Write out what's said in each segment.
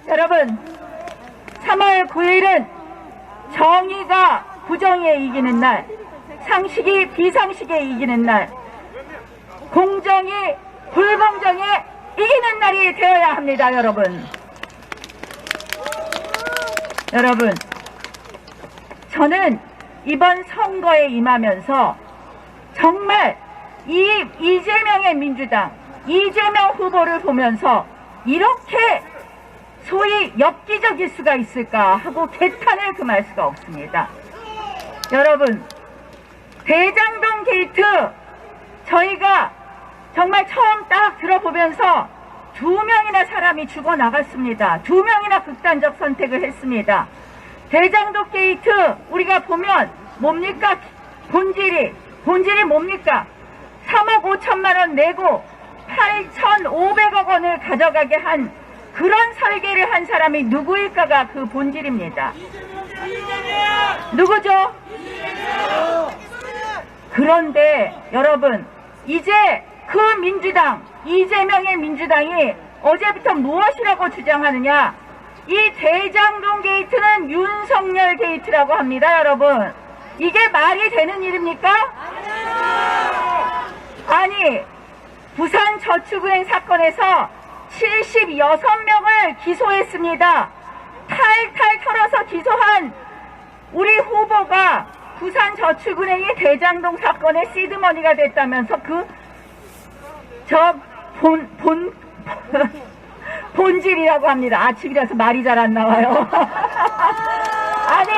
여러분, 3월 9일은 정의가 부정에 이기는 날, 상식이 비상식에 이기는 날, 공정이 불공정에 이기는 날이 되어야 합니다. 여러분, 저는 이번 선거에 임하면서 정말 이 이재명의 민주당, 이재명 후보를 보면서 이렇게 소위 엽기적일 수가 있을까 하고 개탄을 금할 수가 없습니다. 여러분, 대장동 게이트 저희가 정말 처음 딱 들어보면서 2명이나 사람이 죽어나갔습니다. 2명이나 극단적 선택을 했습니다. 대장동 게이트 우리가 보면 뭡니까? 본질이 뭡니까? 3억 5천만 원 내고 8,500억 원을 가져가게 한 그런 설계를 한 사람이 누구일까가 그 본질입니다. 누구죠? 그런데 여러분, 이제 그 민주당, 이재명의 민주당이 어제부터 무엇이라고 주장하느냐? 이 대장동 게이트는 윤석열 게이트라고 합니다. 여러분, 이게 말이 되는 일입니까? 아니, 부산저축은행 사건에서 76명을 기소했습니다. 탈탈 털어서 기소한 우리 후보가 부산저축은행이 대장동 사건의 시드머니가 됐다면서 본질이라고 합니다. 아침이라서 말이 잘 안 나와요. 아니,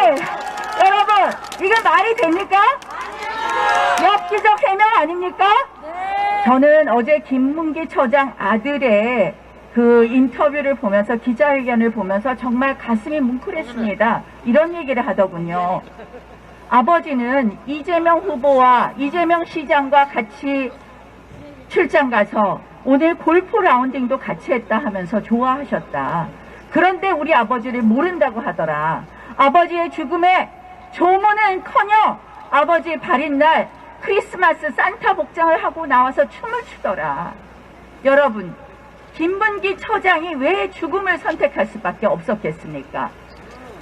여러분, 이거 말이 됩니까? 엽기적 해명 아닙니까? 저는 어제 김문기 처장 아들의 그 인터뷰를 보면서, 기자회견을 보면서 정말 가슴이 뭉클했습니다. 이런 얘기를 하더군요. 아버지는 이재명 후보와 이재명 시장과 같이 출장 가서 오늘 골프 라운딩도 같이 했다 하면서 좋아하셨다. 그런데 우리 아버지를 모른다고 하더라. 아버지의 죽음에 조문은커녕 아버지 발인날 크리스마스 산타 복장을 하고 나와서 춤을 추더라. 여러분, 김문기 처장이 왜 죽음을 선택할 수밖에 없었겠습니까?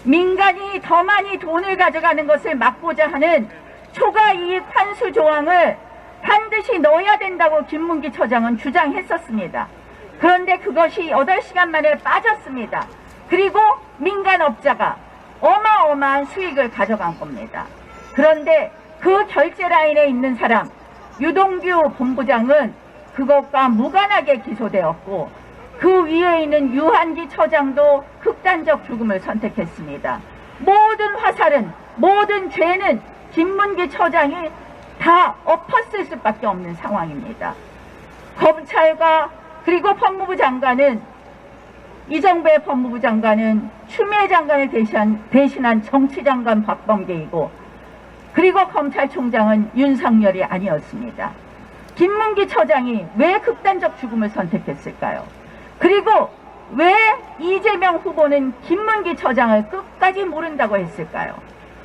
민간이 더 많이 돈을 가져가는 것을 막고자 하는 초과이익 환수 조항을 반드시 넣어야 된다고 김문기 처장은 주장했었습니다. 그런데 그것이 8시간 만에 빠졌습니다. 그리고 민간업자가 어마어마한 수익을 가져간 겁니다. 그런데 그 결제 라인에 있는 사람, 유동규 본부장은 그것과 무관하게 기소되었고, 그 위에 있는 유한기 처장도 극단적 죽음을 선택했습니다. 모든 화살은, 모든 죄는 김문기 처장이 다 엎었을 수밖에 없는 상황입니다. 검찰과 그리고 법무부 장관은, 이 정부의 법무부 장관은 추미애 장관을 대신한 정치장관 박범계이고, 그리고 검찰총장은 윤석열이 아니었습니다. 김문기 처장이 왜 극단적 죽음을 선택했을까요? 그리고 왜 이재명 후보는 김문기 처장을 끝까지 모른다고 했을까요?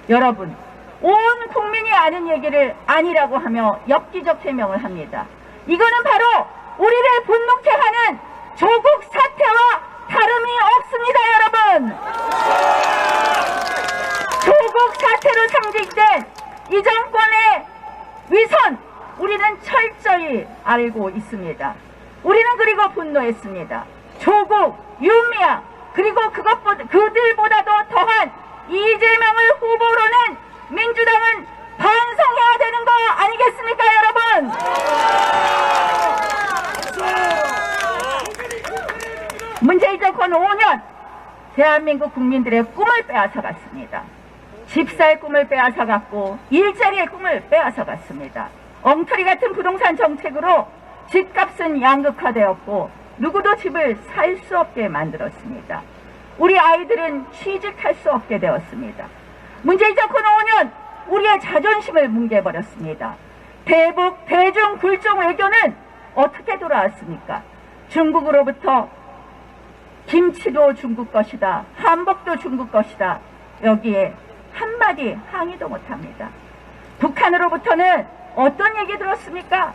여러분, 온 국민이 아는 얘기를 아니라고 하며 엽기적 해명을 합니다. 이거는 바로 우리를 분노케 하는 조국 사태와 다름이 없습니다. 여러분, 조국 사태로 상징된 이 정권의 위선, 우리는 철저히 알고 있습니다. 우리는 그리고 분노했습니다. 조국, 윤미향, 그리고 그들보다도 더한 이재명을 후보로는 민주당은 반성해야 되는 거 아니겠습니까, 여러분? 문재인 정권 5년 대한민국 국민들의 꿈을 빼앗아갔습니다. 집 살 꿈을 빼앗아갔고 일자리의 꿈을 빼앗아갔습니다. 엉터리 같은 부동산 정책으로 집값은 양극화되었고 누구도 집을 살 수 없게 만들었습니다. 우리 아이들은 취직할 수 없게 되었습니다. 문재인 정권 5년 우리의 자존심을 뭉개버렸습니다. 대북 대중 굴종 외교는 어떻게 돌아왔습니까? 중국으로부터 김치도 중국 것이다, 한복도 중국 것이다, 여기에 한마디 항의도 못합니다. 북한으로부터는 어떤 얘기 들었습니까?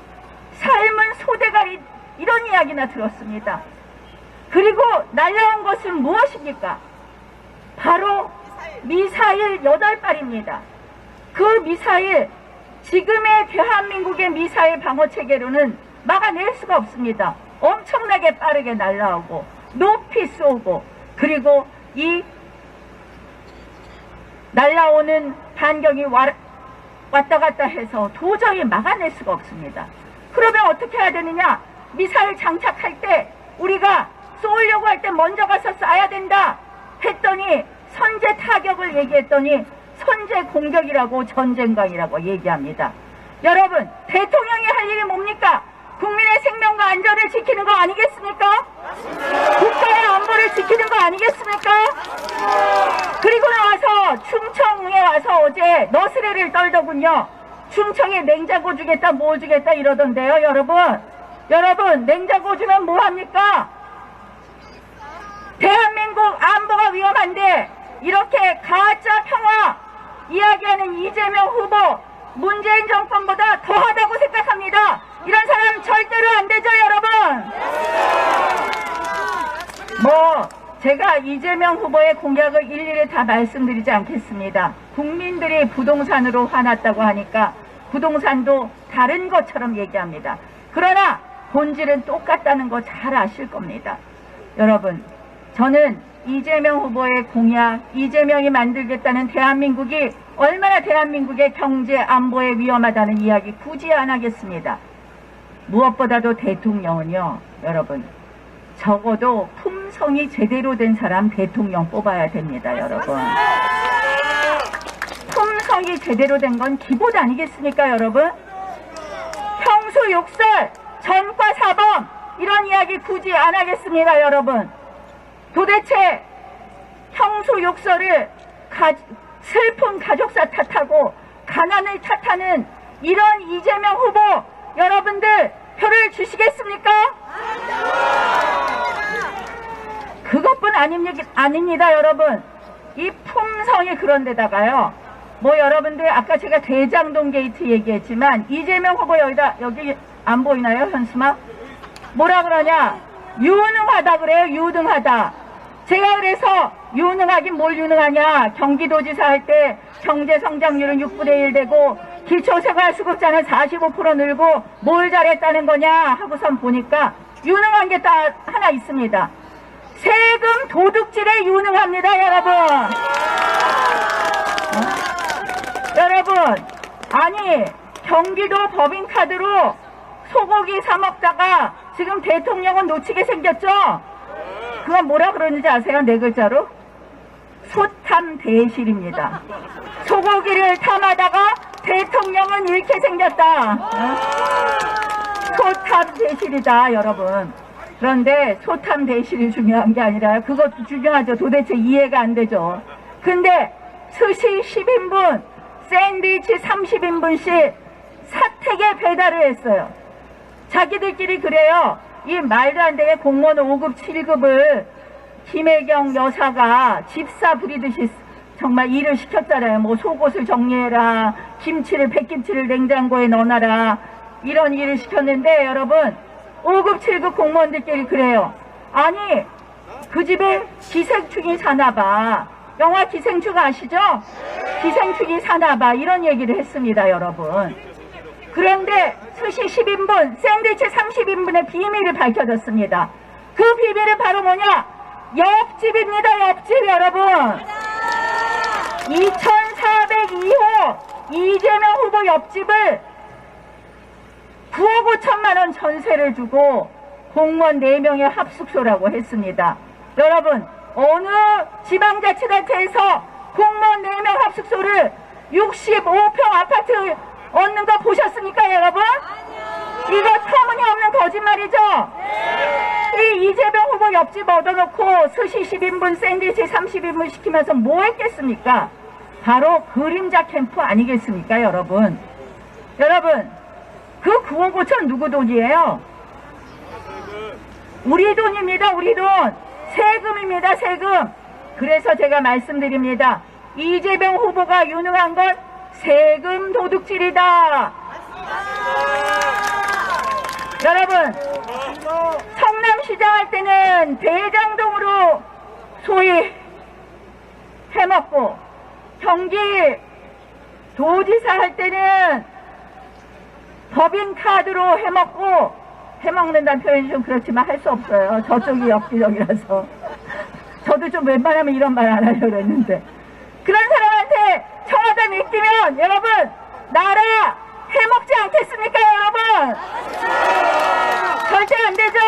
삶은 소대가리, 이런 이야기나 들었습니다. 그리고 날라온 것은 무엇입니까? 바로 미사일 8발입니다. 그 미사일, 지금의 대한민국의 미사일 방어체계로는 막아낼 수가 없습니다. 엄청나게 빠르게 날라오고 높이 쏘고, 그리고 이 날라오는 반경이 왔다 갔다 해서 도저히 막아낼 수가 없습니다. 그러면 어떻게 해야 되느냐? 미사일 장착할 때 우리가 쏘려고 할 때 먼저 가서 쏴야 된다 했더니 선제 타격을 얘기했더니 선제 공격이라고 전쟁강이라고 얘기합니다. 여러분, 대통령이 할 일이 뭡니까? 국민의 생명과 안전을 지키는 거 아니겠습니까? 국가의 안보를 지키는 거 아니겠습니까? 그리고 나와서 충청에 와서 어제 너스레를 떨더군요. 충청에 냉장고 주겠다 뭐 주겠다 이러던데요. 여러분 냉장고 주면 뭐합니까? 대한민국 안보가 위험한데 이렇게 가짜 평화 이야기하는 이재명 후보, 문재인 정권보다 더하다고 생각합니다. 이런 사람 절대로 안 되죠, 여러분. 제가 이재명 후보의 공약을 일일이 다 말씀드리지 않겠습니다. 국민들이 부동산으로 화났다고 하니까 부동산도 다른 것처럼 얘기합니다. 그러나 본질은 똑같다는 거 잘 아실 겁니다. 여러분, 저는 이재명 후보의 공약, 이재명이 만들겠다는 대한민국이 얼마나 대한민국의 경제 안보에 위험하다는 이야기 굳이 안 하겠습니다. 무엇보다도 대통령은요, 여러분, 적어도 품성이 제대로 된 사람 대통령 뽑아야 됩니다, 여러분. 품성이 제대로 된 건 기본 아니겠습니까, 여러분? 형수 욕설, 전과 사범, 이런 이야기 굳이 안 하겠습니다, 여러분. 도대체 형수 욕설을 슬픈 가족사 탓하고 가난을 탓하는 이런 이재명 후보, 여러분들 표를 주시겠습니까? 그것뿐 아닙니다, 여러분. 이 품성이 그런데다가요, 여러분들 아까 제가 대장동 게이트 얘기했지만 이재명 후보 여기 안 보이나요, 현수막? 뭐라 그러냐? 유능하다 그래요, 유능하다. 제가 그래서 유능하긴 뭘 유능하냐? 경기도지사 할 때 경제성장률은 6분의 1 되고 기초생활수급자는 45% 늘고 뭘 잘했다는 거냐 하고선 보니까 유능한 게 딱 하나 있습니다. 세금 도둑질에 유능합니다, 여러분. 여러분, 아니 경기도 법인카드로 소고기 사 먹다가 지금 대통령은 놓치게 생겼죠? 그건 뭐라 그러는지 아세요? 4글자로? 소탐대실입니다. 소고기를 탐하다가 대통령은 잃게 생겼다. 소탐대실이다, 여러분. 그런데 소탐대실이 중요한 게 아니라 그것도 중요하죠. 도대체 이해가 안 되죠. 근데 스시 10인분, 샌드위치 30인분씩 사택에 배달을 했어요. 자기들끼리 그래요. 이 말도 안 되게 공무원 5급 7급을 김혜경 여사가 집사 부리듯이 정말 일을 시켰잖아요. 속옷을 정리해라, 백김치를 냉장고에 넣어놔라, 이런 일을 시켰는데 여러분, 5급 7급 공무원들끼리 그래요. 아니 그 집에 기생충이 사나봐. 영화 기생충 아시죠? 기생충이 사나봐, 이런 얘기를 했습니다, 여러분. 그런데 스시 10인분, 샌드위치 30인분의 비밀이 밝혀졌습니다. 그 비밀은 바로 뭐냐? 옆집입니다, 옆집, 여러분. 2402호 이재명 후보 옆집을 9억 5천만 원 전세를 주고 공무원 4명의 합숙소라고 했습니다. 여러분, 어느 지방자치단체에서 공무원 4명 합숙소를 65평 아파트 얻는 거 보셨습니까, 여러분? 이거 터무니없는 거짓말이죠? 이 이재명 후보 옆집 얻어놓고 스시 10인분, 샌드위치 30인분 시키면서 뭐 했겠습니까? 바로 그림자 캠프 아니겠습니까, 여러분? 여러분, 그 9억 5천 누구 돈이에요? 우리 돈입니다, 우리 돈. 세금입니다, 세금. 그래서 제가 말씀드립니다. 이재명 후보가 유능한 건 세금 도둑질이다. 여러분, 성남 성남시장 할 때는 대장동으로 소위 해먹고, 경기 도지사 할 때는 법인카드로 해먹는다는 표현이 좀 그렇지만 할 수 없어요. 저쪽이 엽기적이라서. 저도 좀 웬만하면 이런 말 안 하려고 했는데. 그런 사람한테 청와대 맡기면 여러분 나라 해먹지 않겠습니까 여러분? 절대 안 되죠?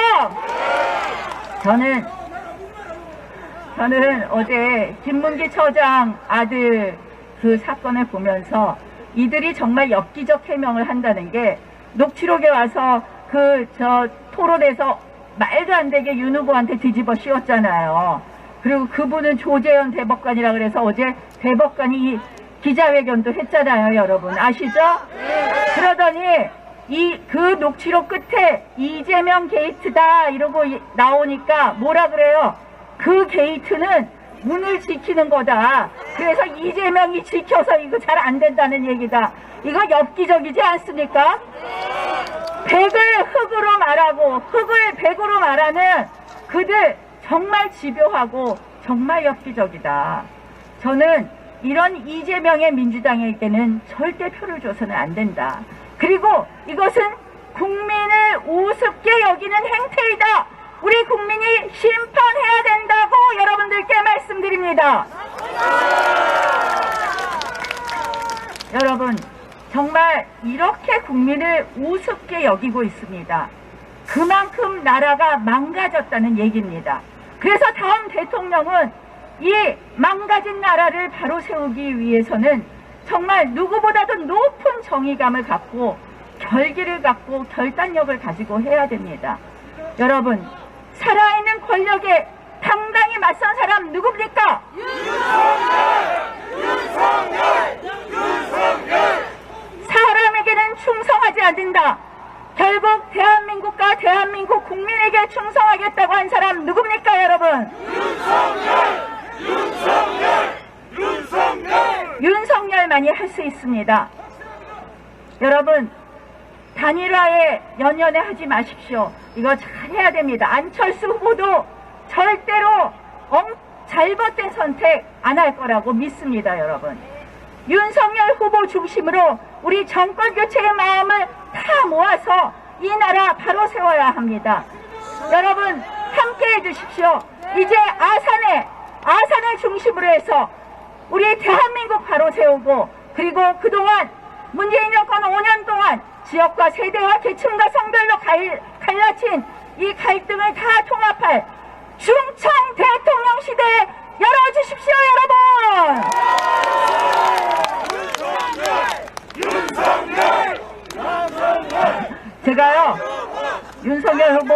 저는 어제 김문기 처장 아들 그 사건을 보면서 이들이 정말 엽기적 해명을 한다는 게, 녹취록에 와서 토론에서 말도 안 되게 윤 후보한테 뒤집어 씌웠잖아요. 그리고 그분은 조재현 대법관이라 그래서 어제 대법관이 기자회견도 했잖아요, 여러분. 아시죠? 그러더니 그 녹취록 끝에 이재명 게이트다 이러고 나오니까 뭐라 그래요? 그 게이트는 문을 지키는 거다. 그래서 이재명이 지켜서 이거 잘 안 된다는 얘기다. 이거 엽기적이지 않습니까? 백을 흙으로 말하고 흙을 백으로 말하는 그들 정말 집요하고 정말 엽기적이다. 저는 이런 이재명의 민주당에게는 절대 표를 줘서는 안 된다. 그리고 이것은 국민을 우습게 여기는 행태이다. 우리 국민이 심판해야 된다고 여러분들께 말씀드립니다. 여러분, 정말 이렇게 국민을 우습게 여기고 있습니다. 그만큼 나라가 망가졌다는 얘기입니다. 그래서 다음 대통령은 이 망가진 나라를 바로 세우기 위해서는 정말 누구보다도 높은 정의감을 갖고 결기를 갖고 결단력을 가지고 해야 됩니다. 여러분, 살아있는 권력에 당당히 맞선 사람 누굽니까? 사람에게는 충성하지 않는다. 결국 대한민국과 대한민국 국민에게 충성하겠다고 한 사람 누굽니까, 여러분? 윤석열만이 할 수 있습니다. 여러분, 단일화에 연연해 하지 마십시오. 이거 잘해야 됩니다. 안철수 후보도 절대로 잘못된 선택 안 할 거라고 믿습니다, 여러분. 윤석열 후보 중심으로 우리 정권 교체의 마음을 다 모아서 이 나라 바로 세워야 합니다. 여러분, 함께 해주십시오. 이제 아산을 중심으로 해서 우리 대한민국 바로 세우고, 그리고 그동안 문재인 정권 5년 동안 지역과 세대와 계층과 성별로 갈라친 이 갈등을 다 통합할 충청 대통령 시대에 열어주십시오, 여러분! 제가요, 윤석열 후보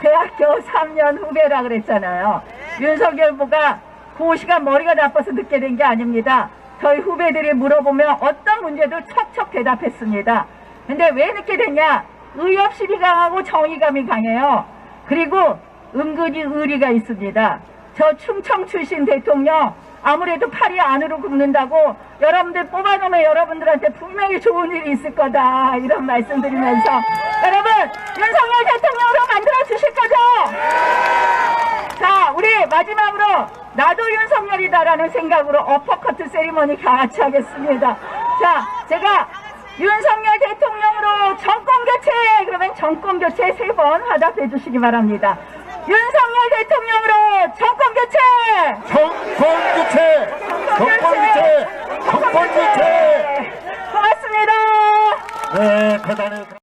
대학교 3년 후배라 그랬잖아요. 윤석열 후보가 그 시간 머리가 나빠서 늦게 된 게 아닙니다. 저희 후배들이 물어보면 어떤 문제도 척척 대답했습니다. 근데 왜 늦게 됐냐? 의협심이 강하고 정의감이 강해요. 그리고 은근히 의리가 있습니다. 저 충청 출신 대통령 아무래도 팔이 안으로 굽는다고 여러분들 뽑아놓으면 여러분들한테 분명히 좋은 일이 있을 거다, 이런 말씀드리면서 여러분, 윤석열 대통령으로 만들어 주실 거죠? 자, 우리 마지막으로 나도 윤석열이다라는 생각으로 어퍼커트 세리머니 같이 하겠습니다. 자, 제가 윤석열 대통령으로 정권교체, 그러면 정권교체 3번 화답해 주시기 바랍니다. 윤석열 대통령으로 정권교체! 정권교체! 고맙습니다. 네, 대단히